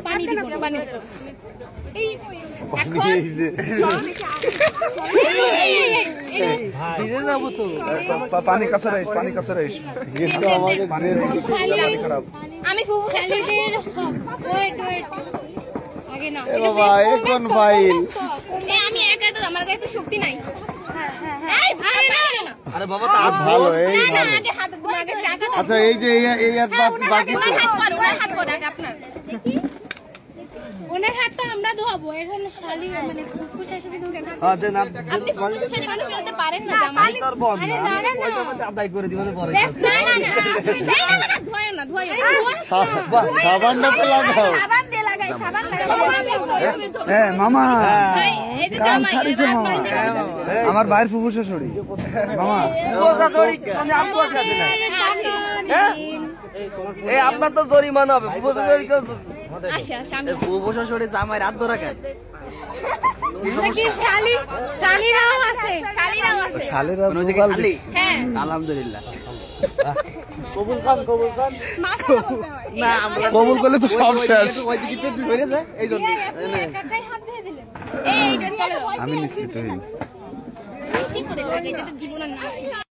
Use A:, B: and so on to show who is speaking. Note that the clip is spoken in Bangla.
A: পানি দিব না, পানি এই
B: পানি কাছে রাইস, পানি কাছে রাইস।
A: আমি খুব শাশুড়ির ওয়েট আগে না
B: এ বাবা এখন ফাইল।
A: আমি একা তো, আমার গায়ে তো শক্তি নাই। এই ভাই না,
C: আরে বাবা তো
B: ভালো এই
A: না
B: ভালো।
A: আগে হাত আগে টাকা দাও।
B: আচ্ছা এই যে এই এক বাকি তো
A: হাত কর আগে আপনার। ওনার হাত তো আমরা ধোয়াবো, এখন শালি মানে ফুফু শাশুড়ি ধরে না।
C: আচ্ছা না
A: আপনি ফুফু শাশুড়ি কেন ফেলতে পারেন না জামাই?
C: আমি তোর বোন
A: আরে
C: না,
A: না
C: আমি পয়সা মধ্যে আদায় করে দিব পরে।
A: না ধোয় না
B: সাবানটা তো লাগাও।
A: সাবান দিয়ে লাগাই, সাবান লাগাই।
B: হ্যাঁ মামা
A: এই যে
B: কাম
A: জামাই
B: ছাড়িছে মামা। আমার ভাইয়ের ফুফু শাশুড়ি মামা।
C: পয়সা চুরি মানে আমগো কাছে না। এই আপনার তো জরিমানা হবে। পয়সা চুরি তো
A: আচ্ছা স্বামী
C: পয়সা চুরি জামাই রাত ধরে খায়।
A: কি শালিরাও আছে, শালিরাও আছে।
B: শালেরা
C: খালি
A: হ্যাঁ
C: আলহামদুলিল্লাহ। কবুল খান কবুল খান।
A: মাথা বলতে হয়।
C: না আমরা
B: কবুল করলে তো সব শেষ।
C: ওই দিকে তো বেরিয়ে যায় এই জন্য।
A: একাই হাত ধুয়ে দিলেন। এই এটা চলো
B: আমি নিশ্চিত হই।
A: বেশি করে লাগে, এটা তো জীবনের না।